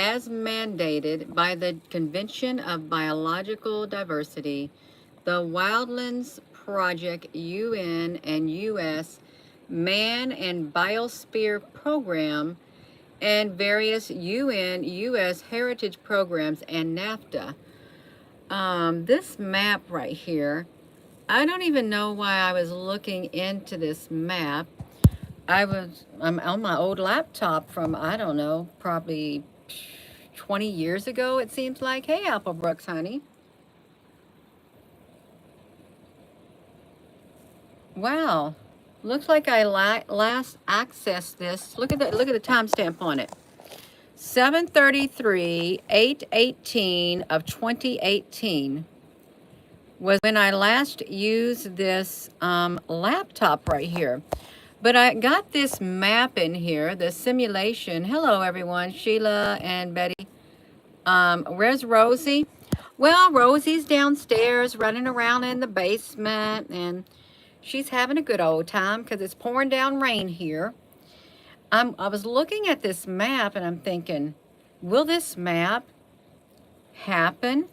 as mandated by the Convention of Biological Diversity, the Wildlands Project UN and US Man and Biosphere Program, and various UN, US heritage programs, and NAFTA. This map right here, I don't even know why I was looking into this map. I'm on my old laptop from, I don't know, probably 20 years ago, it seems like. Hey, Applebrooks, honey. Wow. Looks like I last accessed this. Look at the timestamp on it. 7/33/8/18 of 2018 was when I last used this laptop right here. But I got this map in here, the simulation. Hello, everyone. Sheila and Betty. Where's Rosie? Well, Rosie's downstairs running around in the basement, and she's having a good old time because it's pouring down rain here. I was looking at this map, and I'm thinking, will this map happen?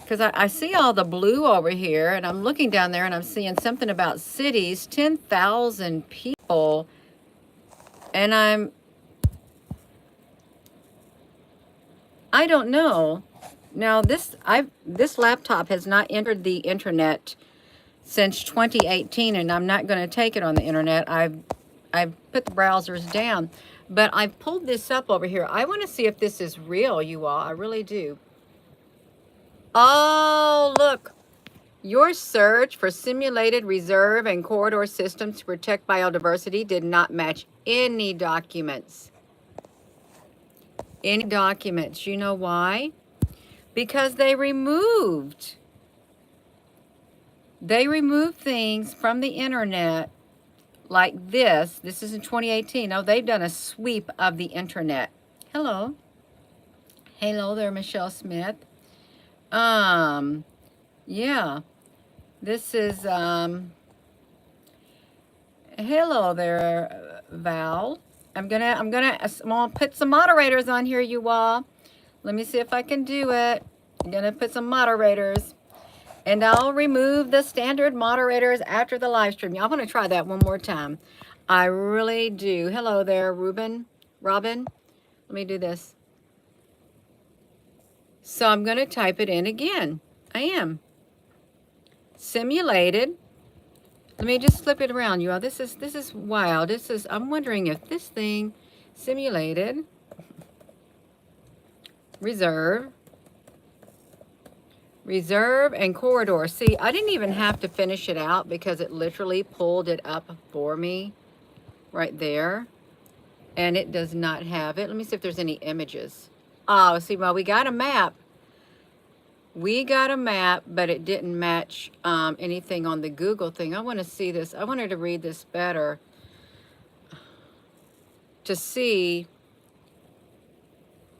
Because I see all the blue over here, and I'm looking down there, and I'm seeing something about cities, 10,000 people, and I don't know. Now, this laptop has not entered the internet since 2018, and I'm not going to take it on the internet. I've put the browsers down, but I've pulled this up over here. I want to see if this is real, you all. I really do. Oh, look. Your search for simulated reserve and corridor systems to protect biodiversity did not match any documents. Any documents. You know why? Because they removed things from the internet like this. This is in 2018. Oh, they've done a sweep of the internet. Hello. Hello there, Michelle Smith. Yeah. This is, hello there, Val. I'm gonna put some moderators on here, you all. Let me see if I can do it. I'm gonna put some moderators, and I'll remove the standard moderators after the live stream. Y'all want to try that one more time? I really do. Hello there, Robin. Let me do this. So I'm gonna type it in again. I am. Simulated. Let me just flip it around, you all. This is wild. I'm wondering if this thing simulated reserve and corridor. See, I didn't even have to finish it out because it literally pulled it up for me right there, and it does not have it. Let me see if there's any images. Oh, see, well, we got a map. But it didn't match anything on the Google thing. I want to see this. I wanted to read this better to see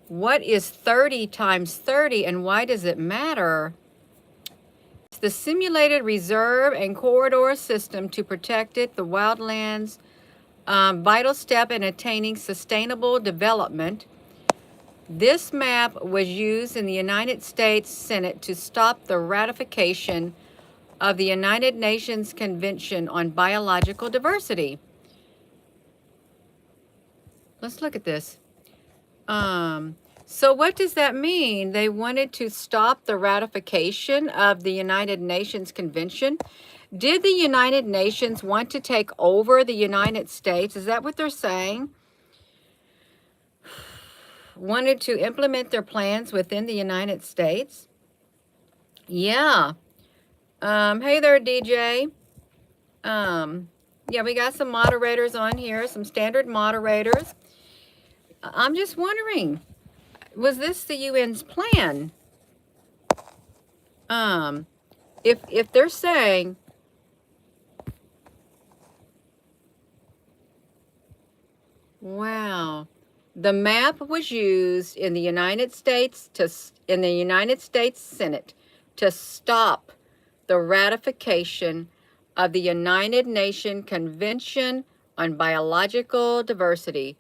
what is 30 times 30 and why does it matter. It's the simulated reserve and corridor system to protect it, the wildlands, vital step in attaining sustainable development. This map was used in the United States Senate to stop the ratification of the United Nations Convention on Biological Diversity. Let's look at this. So what does that mean? They wanted to stop the ratification of the United Nations Convention. Did the United Nations want to take over the United States? Is that what they're saying? Wanted to implement their plans within the United States? Yeah. Hey there, DJ. Yeah, we got some moderators on here, some standard moderators. I'm just wondering, was this the UN's plan? If they're saying, wow. The map was used in the United States Senate to stop the ratification of the United Nations Convention on Biological Diversity.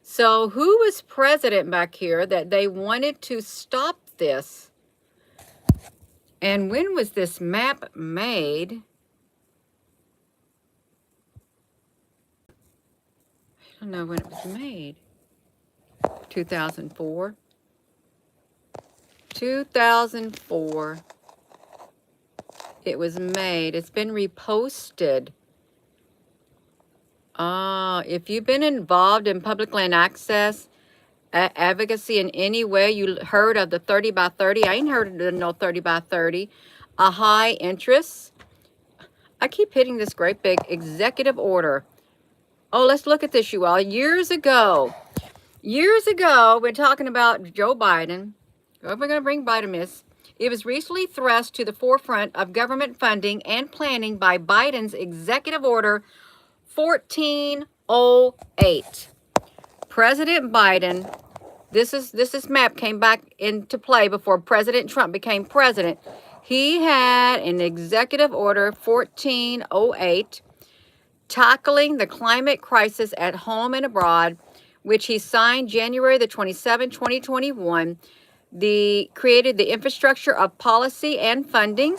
So who was president back here that they wanted to stop this? And when was this map made? I don't know when it was made. 2004. 2004. It was made. It's been reposted. If you've been involved in public land access advocacy in any way, you heard of the 30 by 30. I ain't heard of no 30 by 30. A high interest. I keep hitting this great big executive order. Oh, let's look at this, you all. Years ago, we're talking about Joe Biden. We're going to bring Biden. It was recently thrust to the forefront of government funding and planning by Biden's Executive Order 1408. President Biden, this map came back into play before President Trump became president. He had an Executive Order 1408 tackling the climate crisis at home and abroad, which he signed January the 27th, 2021. Created the infrastructure of policy and funding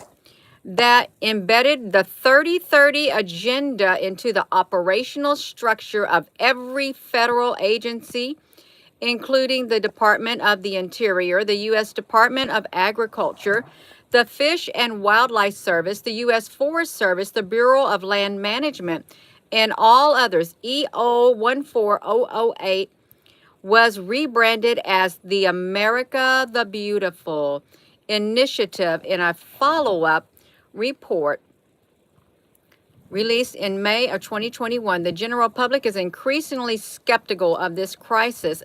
that embedded the 3030 agenda into the operational structure of every federal agency, including the Department of the Interior, the U.S. Department of Agriculture, the Fish and Wildlife Service, the U.S. Forest Service, the Bureau of Land Management, and all others. EO 14008 was rebranded as the America the Beautiful initiative in a follow-up report released in May of 2021. The general public is increasingly skeptical of this crisis,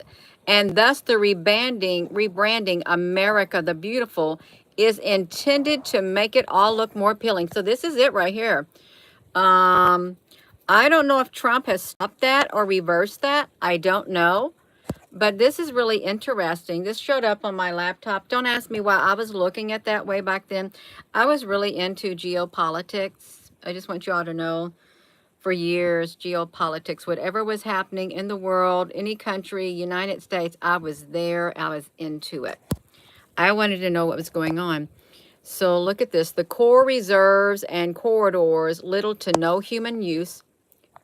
and thus the rebranding America the Beautiful is intended to make it all look more appealing. So this is it right here. I don't know if Trump has stopped that or reversed that. I don't know. But this is really interesting. This showed up on my laptop. Don't ask me why I was looking at that way back then. I was really into geopolitics. I just want you all to know, for years, geopolitics, whatever was happening in the world, any country, United States, I was there. I was into it. I wanted to know what was going on. So look at this. The core reserves and corridors, little to no human use,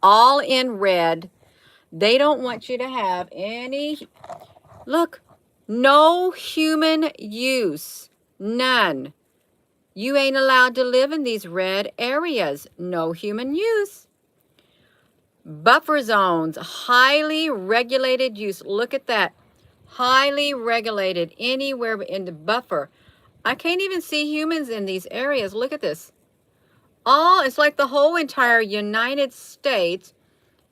all in red. They don't want you to have any, look, no human use, none. You ain't allowed to live in these red areas, no human use. Buffer zones, highly regulated use. Look at that, highly regulated anywhere in the buffer. I can't even see humans in these areas. Look at this. It's like the whole entire United States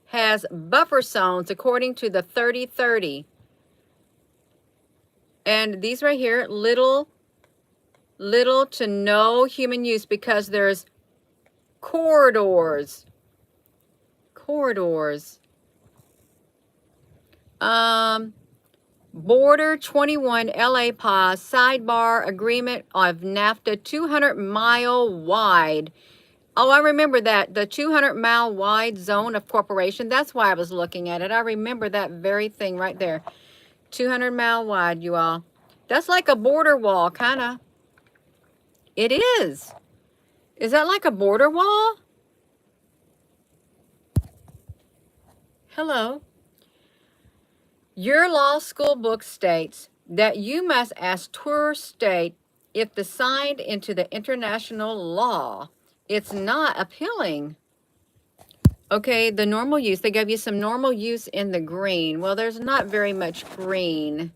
has buffer zones according to the 3030. And these right here, little to no human use, because there's corridors. Border 21 LA Paz sidebar agreement of NAFTA 200-mile wide. Oh, I remember that, the 200-mile wide zone of cooperation. That's why I was looking at it. I remember that very thing right there. 200-mile wide, you all. That's like a border wall, kind of. It is. Is that like a border wall? Hello. Your law school book states that you must ask tour state if the signed into the international law, it's not appealing. Okay, the normal use, they gave you some normal use in the green. Well, there's not very much green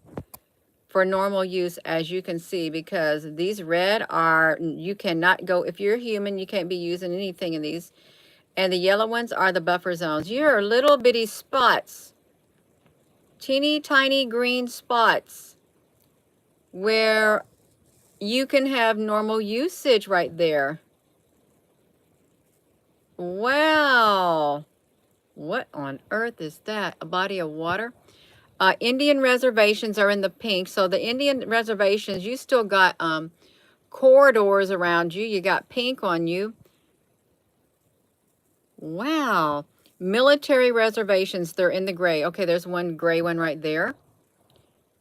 for normal use, as you can see, because these red are, you cannot go, if you're human, you can't be using anything in these. And the yellow ones are the buffer zones. You're little bitty spots, teeny tiny green spots where you can have normal usage right there. Wow. What on earth is that? A body of water? Indian reservations are in the pink. So the Indian reservations, you still got corridors around you. You got pink on you. Wow. Military reservations, they're in the gray. Okay, there's one gray one right there.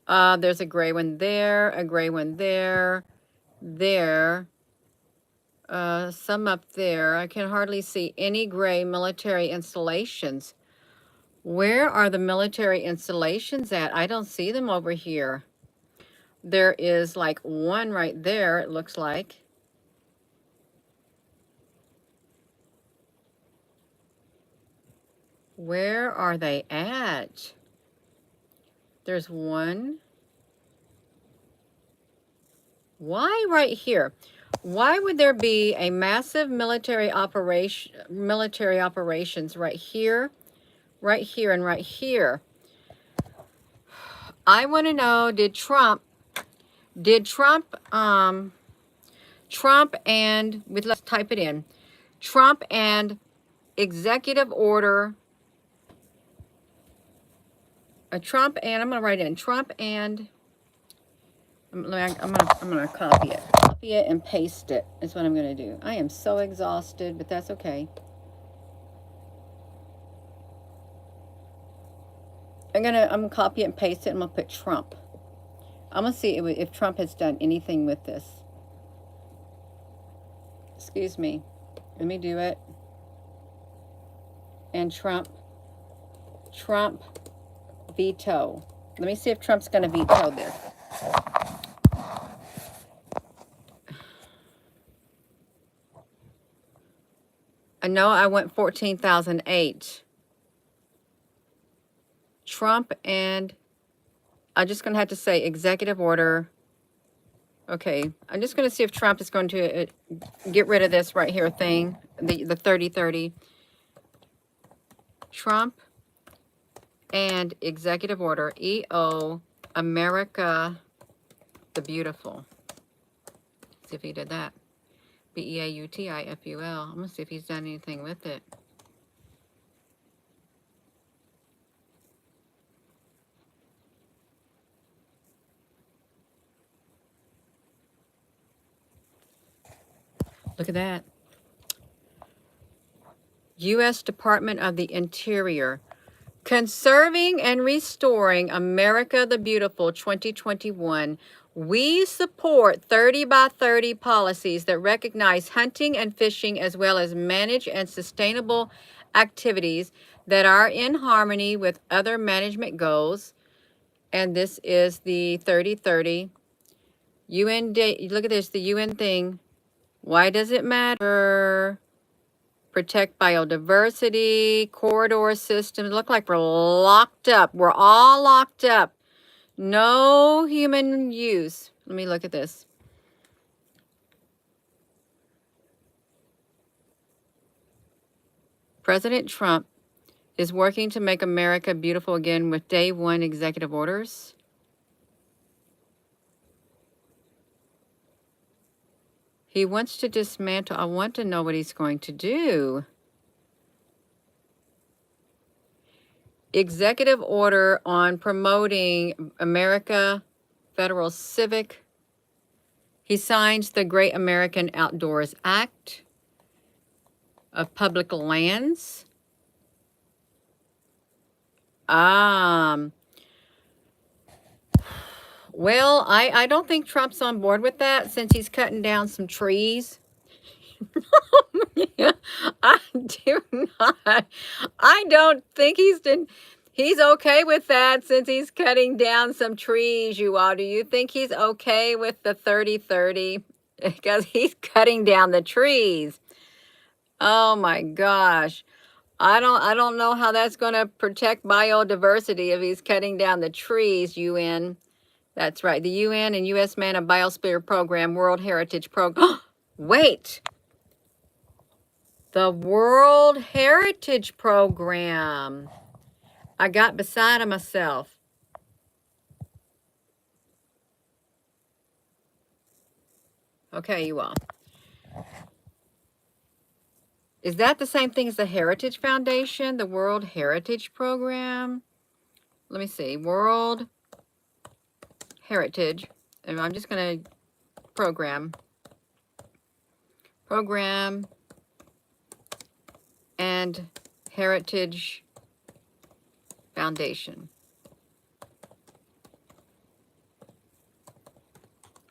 There's a gray one there, a gray one there, there. Some up there. I can hardly see any gray military installations. Where are the military installations at? I don't see them over here. There is like one right there, it looks like. Where are they at? There's one. Why right here? Why would there be a massive military operations right here, and right here? I want to know, did Trump and, let's type it in, Trump and executive order, I'm going to write in, Trump and, I'm gonna copy it and paste it, is what I'm gonna do. I am so exhausted, but that's okay. I'm gonna copy it and paste it, and I'm gonna put Trump. I'm gonna see if Trump has done anything with this. Excuse me. Let me do it. And Trump veto. Let me see if Trump's gonna veto this. I know I went 14,008. Trump and, I'm just gonna have to say executive order. Okay, I'm just gonna see if Trump is going to get rid of this right here thing, the 3030. Trump and executive order, EO, America the Beautiful. See if he did that. BEAUTIFUL. I'm gonna see if he's done anything with it. Look at that. U.S. Department of the Interior. Conserving and Restoring America the Beautiful 2021. We support 30 by 30 policies that recognize hunting and fishing as well as manage and sustainable activities that are in harmony with other management goals. And this is the 3030 UN day. Look at this, the UN thing. Why does it matter? Protect biodiversity, corridor systems. Look like we're locked up. We're all locked up. No human use. Let me look at this. President Trump is working to make America beautiful again with day one executive orders. He wants to dismantle. I want to know what he's going to do. Executive order on promoting America Federal Civic. He signs the Great American Outdoors Act of Public Lands. Well, I don't think Trump's on board with that since he's cutting down some trees. I do not. I don't think he's okay with that since he's cutting down some trees, you all. Do you think he's okay with the 30-30? Because he's cutting down the trees. Oh my gosh. I don't know how that's going to protect biodiversity if he's cutting down the trees, UN. That's right. The UN and U.S. Man and Biosphere Program, World Heritage Program. Wait. The World Heritage Program. I got beside of myself. Okay, you all. Is that the same thing as the Heritage Foundation, the World Heritage Program? Let me see. World Heritage. And I'm just going to program and Heritage Foundation.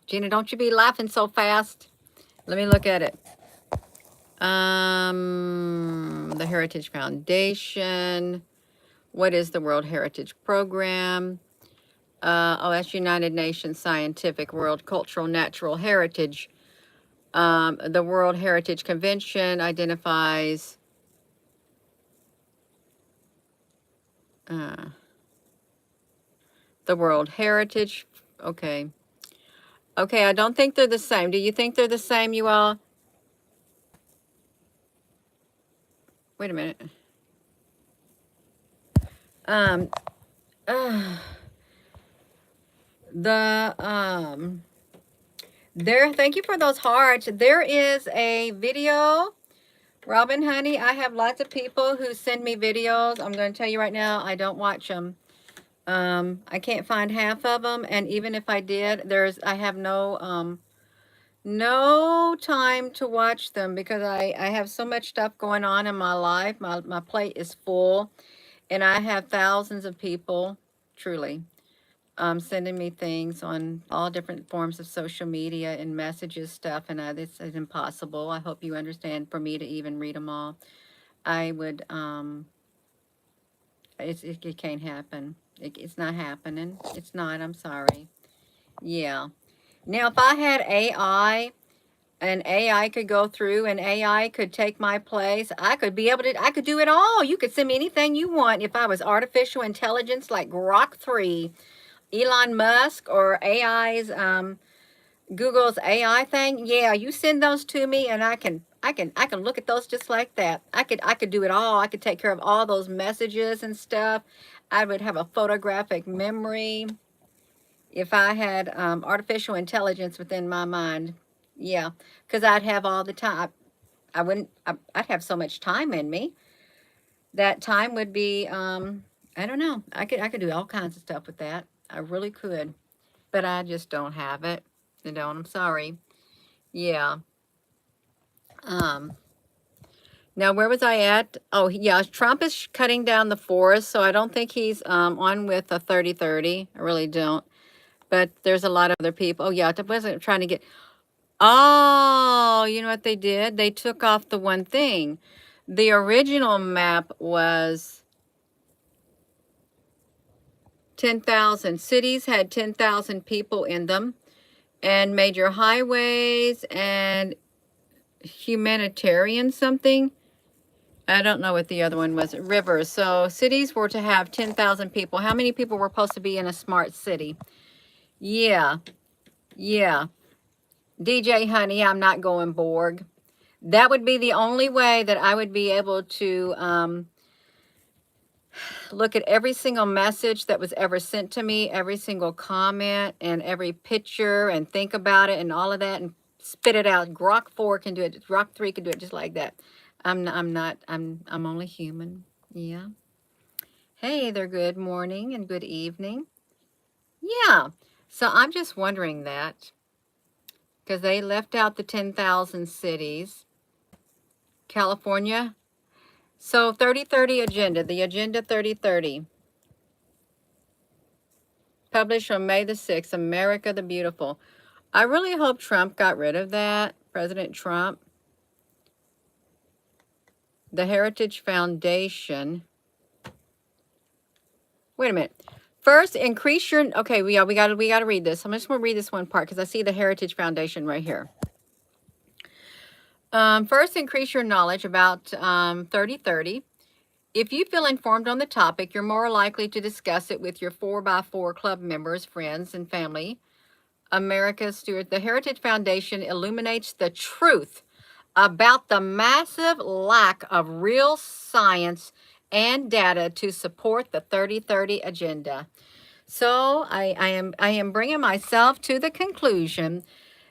Gina, don't you be laughing so fast. Let me look at it. The Heritage Foundation. What is the World Heritage Program? Oh, that's United Nations Scientific World Cultural Natural Heritage. The World Heritage Convention identifies the World Heritage. Okay. Okay, I don't think they're the same. Do you think they're the same, you all? Wait a minute. Um, there, thank you for those hearts. There is a video, Robin Honey. I have lots of people who send me videos. I'm going to tell you right now, I don't watch them. I can't find half of them, and even if I did, I have no time to watch them because I have so much stuff going on in my life. My plate is full, and I have thousands of people, truly, sending me things on all different forms of social media and messages stuff, and this is impossible. I hope you understand, for me to even read them all. I would, it can't happen. It's not happening. It's not, I'm sorry. Yeah. Now, if I had AI, and AI could go through and AI could take my place, I could do it all. You could send me anything you want. If I was artificial intelligence like Grok 3, Elon Musk, or Google's AI thing, yeah, you send those to me and I can look at those just like that. I could do it all. I could take care of all those messages and stuff. I would have a photographic memory if I had artificial intelligence within my mind. Yeah, because I'd have all the time. I'd have so much time in me. That time would be, I don't know. I could do all kinds of stuff with that. I really could, but I just don't have it. You know, and I'm sorry. Yeah. Now, where was I at? Oh, yeah, Trump is cutting down the forest, so I don't think he's on with a 30-30. I really don't. But there's a lot of other people. Oh, yeah, I wasn't trying to get... Oh, you know what they did? They took off the one thing. The original map was 10,000. Cities had 10,000 people in them, and major highways and humanitarian something. I don't know what the other one was. Rivers. So cities were to have 10,000 people. How many people were supposed to be in a smart city? Yeah. Yeah. DJ Honey, I'm not going Borg. That would be the only way that I would be able to look at every single message that was ever sent to me, every single comment and every picture, and think about it and all of that and spit it out. Grok 4 can do it. Grok 3 can do it just like that. I'm only human. Yeah. Hey there, good morning and good evening. Yeah. So I'm just wondering that, because they left out the 10,000 cities. California. So 3030 agenda, the Agenda 3030. Published on May the 6th, America the Beautiful. I really hope Trump got rid of that, President Trump. The Heritage Foundation. Wait a minute. First, increase your... Okay, we got to read this. I'm just going to read this one part because I see the Heritage Foundation right here. First, increase your knowledge about 3030. If you feel informed on the topic, you're more likely to discuss it with your 4x4 club members, friends, and family. America's Steward. The Heritage Foundation illuminates the truth about the massive lack of real science and data to support the 3030 agenda. So I am bringing myself to the conclusion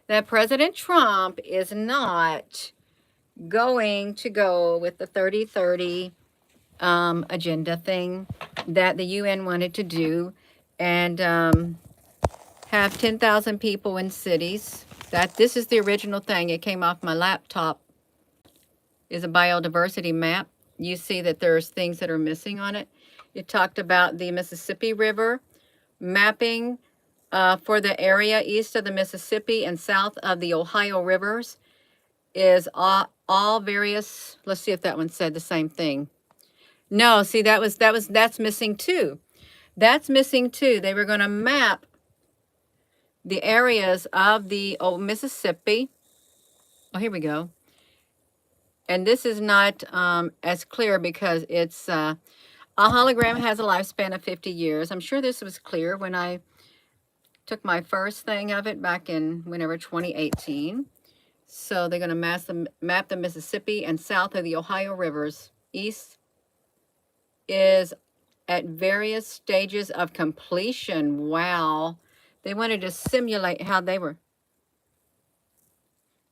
that President Trump is not going to go with the 3030 agenda thing that the UN wanted to do, and have 10,000 people in cities. This is the original thing. It came off my laptop. Is a biodiversity map. you see that there's things that are missing on it. It talked about the Mississippi River mapping for the area east of the Mississippi and south of the Ohio rivers is all various. Let's see if that one said the same thing. No, see, that's missing too. That's missing too. They were going to map the areas of the old Mississippi. Oh, here we go. And this is not as clear because it's a hologram has a lifespan of 50 years. I'm sure this was clear when I took my first thing of it back in whenever 2018. So they're going to map the Mississippi and south of the Ohio rivers. East is at various stages of completion. Wow. They wanted to simulate how they were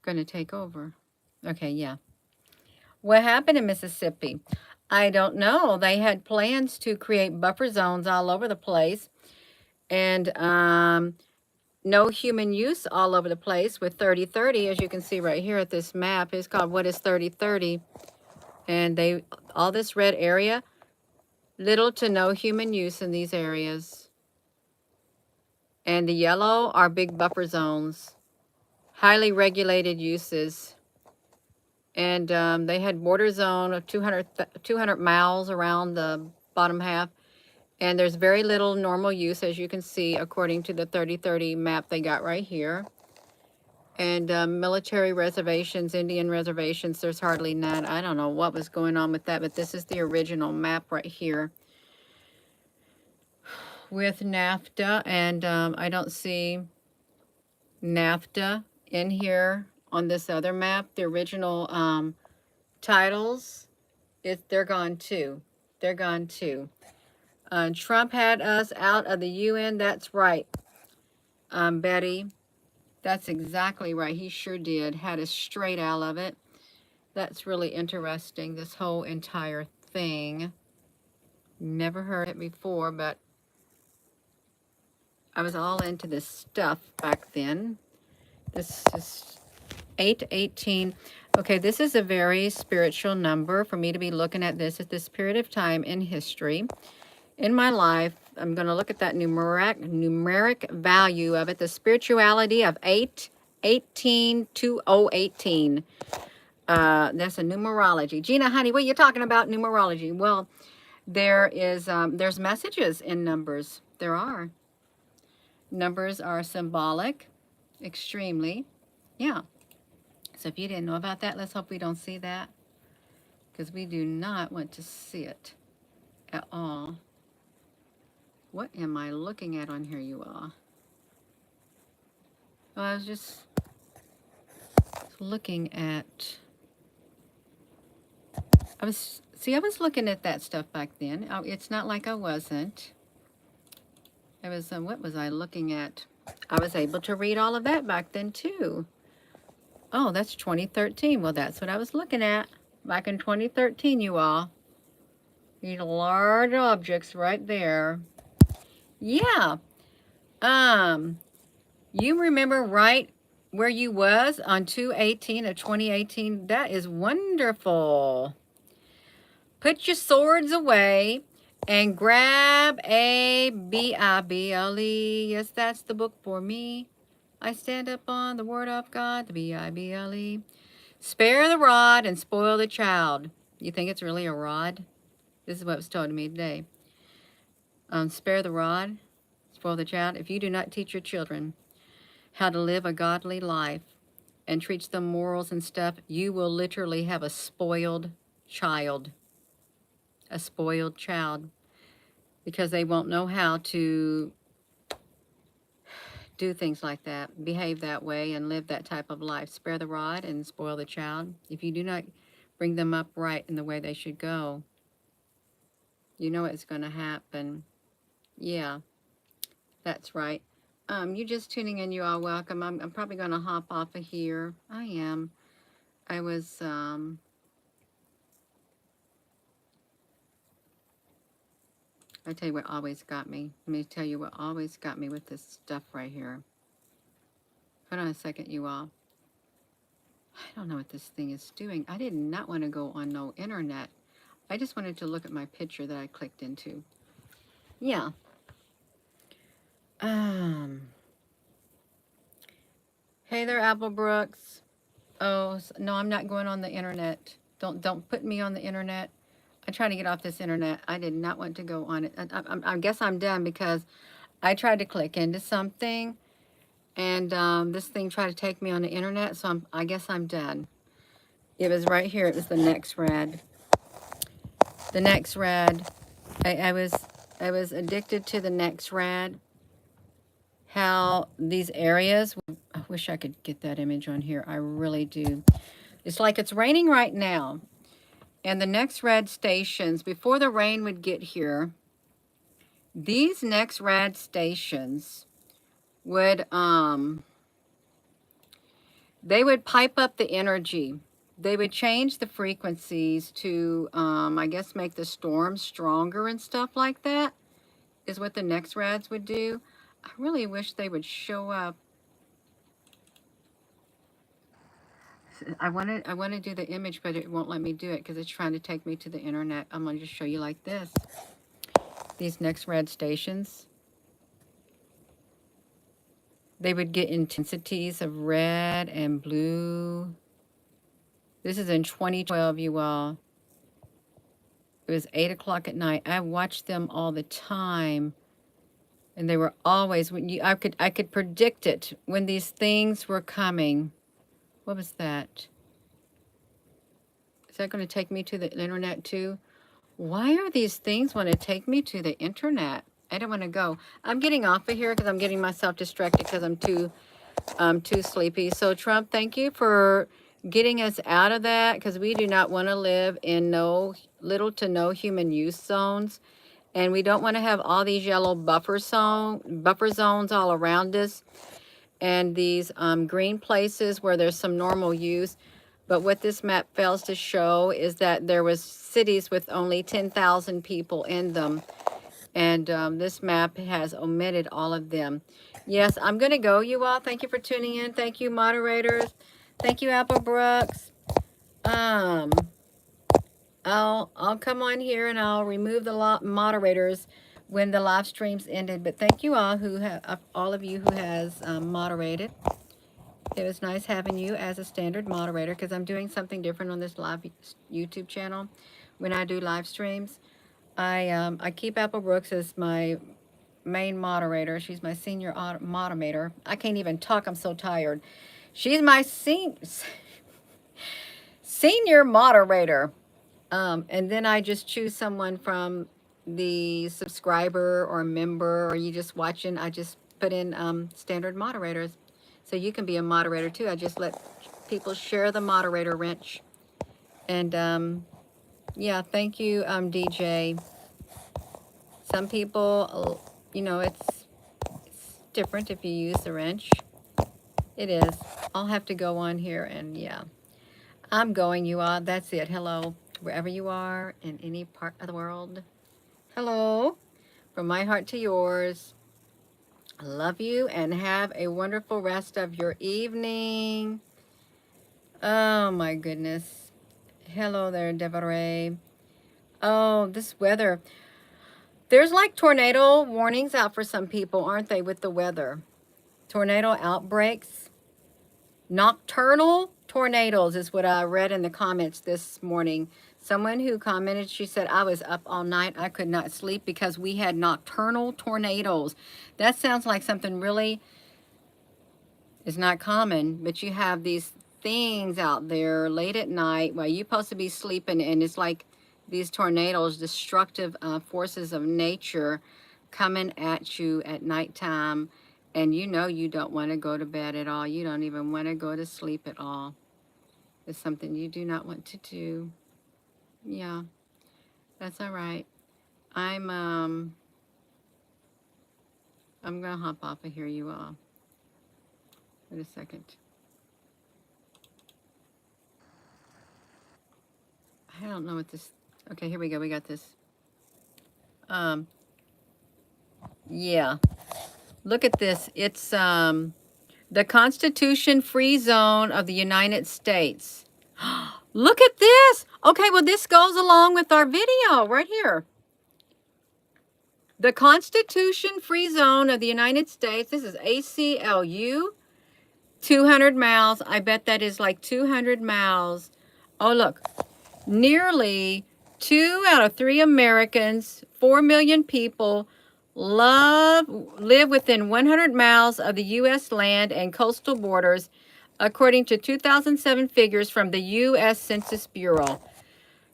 going to take over. Okay, yeah. What happened in Mississippi? I don't know. They had plans to create buffer zones all over the place and no human use all over the place with 3030, as you can see right here at this map. It's called What is 3030? And all this red area, little to no human use in these areas. And the yellow are big buffer zones, highly regulated uses. And they had border zone of 200 miles around the bottom half. And there's very little normal use, as you can see, according to the 3030 map they got right here. And military reservations, Indian reservations, there's hardly none. I don't know what was going on with that, but this is the original map right here with NAFTA. And I don't see NAFTA in here on this other map. The original titles, they're gone too. They're gone too. Trump had us out of the UN. That's right, Betty. That's exactly right. He sure did. Had us straight out of it. That's really interesting, this whole entire thing. Never heard it before, but I was all into this stuff back then. This is 818. Okay, this is a very spiritual number for me to be looking at this at this period of time in history. In my life, I'm going to look at that numeric value of it, the spirituality of 818 2018. That's a numerology. Gina, honey, what are you talking about numerology? Well, there's messages in numbers. There are. Numbers are symbolic, extremely. Yeah. So if you didn't know about that, let's hope we don't see that, because we do not want to see it at all. What am I looking at on here, you all? Well, I was just looking at, I was looking at that stuff back then. Oh, it's not like I wasn't. I was, what was I looking at? I was able to read all of that back then too. Oh, that's 2013. Well, that's what I was looking at back in 2013, you all. These large objects right there. Yeah. You remember right where you was on 2/18 of 2018? That is wonderful. Put your swords away and grab a Bible. Yes, that's the book for me. I stand up on the word of God, the Bible. Spare the rod and spoil the child. You think it's really a rod? This is what was told to me today. Spare the rod, spoil the child. If you do not teach your children how to live a godly life and teach them morals and stuff, you will literally have a spoiled child. A spoiled child. Because they won't know how to do things like that, behave that way, and live that type of life. Spare the rod and spoil the child. If you do not bring them up right in the way they should go, you know it's going to happen. Yeah, that's right. You just tuning in, you are welcome. I'm probably going to hop off of here. I am. I was, I tell you what always got me. Let me tell you what always got me with this stuff right here. Hold on a second, you all. I don't know what this thing is doing. I did not want to go on no internet. I just wanted to look at my picture that I clicked into. Yeah. Hey there, Applebrooks. Oh, no, I'm not going on the internet. Don't put me on the internet. I'm trying to get off this internet. I did not want to go on it. I guess I'm done because I tried to click into something and this thing tried to take me on the internet. So I guess I'm done. It was right here. It was the NextRad. The NextRad. I was addicted to the NextRad. How these areas, I wish I could get that image on here. I really do. It's like it's raining right now. And the NextRad stations, before the rain would get here, these NextRad stations would, they would pipe up the energy. They would change the frequencies to, I guess, make the storm stronger and stuff like that, is what the NextRads would do. I really wish they would show up. I want to do the image, but it won't let me do it because it's trying to take me to the internet. I'm going to just show you like this. These NextRad stations, they would get intensities of red and blue. This is in 2012, you all. It was 8 o'clock at night. I watched them all the time. And they were always, I could predict it when these things were coming. What was that? Is that going to take me to the internet too? Why are these things want to take me to the internet? I don't want to go. I'm getting off of here because I'm getting myself distracted because I'm too sleepy. So Trump, thank you for getting us out of that because we do not want to live in little to no human use zones. And we don't want to have all these yellow buffer zones all around us and these green places where there's some normal use. But what this map fails to show is that there was cities with only 10,000 people in them. And this map has omitted all of them. Yes, I'm going to go, you all. Thank you for tuning in. Thank you, moderators. Thank you, Applebrooks. I'll come on here and I'll remove the moderators when the live stream's ended. But thank you all all of you who has moderated. It was nice having you as a standard moderator because I'm doing something different on this live YouTube channel. When I do live streams, I keep Applebrooks as my main moderator. She's my senior moderator. I can't even talk. I'm so tired. She's my senior moderator. And then I just choose someone from the subscriber or member, or you just watching. I just put in standard moderators. So you can be a moderator too. I just let people share the moderator wrench. And yeah, thank you, DJ. Some people, you know, it's different if you use the wrench. It is. I'll have to go on here and yeah. I'm going, you all. That's it. Hello. Wherever you are in any part of the world. Hello. From my heart to yours. I love you and have a wonderful rest of your evening. Oh my goodness. Hello there, Devaray. Oh, this weather. There's like tornado warnings out for some people, aren't they, with the weather? Tornado outbreaks. Nocturnal tornadoes is what I read in the comments this morning. Someone who commented, she said, I was up all night. I could not sleep because we had nocturnal tornadoes. That sounds like something really is not common, but you have these things out there late at night while you're supposed to be sleeping, and it's like these tornadoes, destructive forces of nature coming at you at nighttime, and you know you don't want to go to bed at all. You don't even want to go to sleep at all. It's something you do not want to do. Yeah, that's all right. I'm gonna hop off of here, you all. Wait a second. I don't know what this. Okay, here we go. We got this. Yeah. Look at this. It's the Constitution Free Zone of the United States. Look at this. Okay, well, this goes along with our video right here. The Constitution-free zone of the United States. This is ACLU. 200 miles. I bet that is like 200 miles. Oh, look. Nearly 2 out of 3 Americans, 4 million people, live within 100 miles of the U.S. land and coastal borders, according to 2007 figures from the U.S. Census Bureau.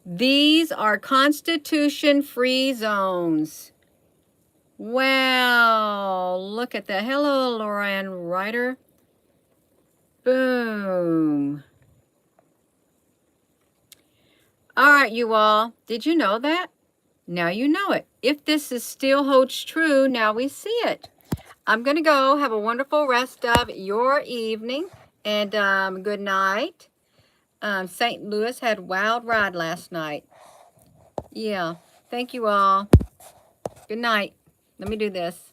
These are Constitution-free zones. Wow, look at that. Hello, Loran Ryder. Boom. All right, you all. Did you know that? Now you know it. If this is still holds true, now we see it. I'm going to go. Have a wonderful rest of your evening. And good night. St. Louis had wild ride last night. Yeah. Thank you all. Good night. Let me do this.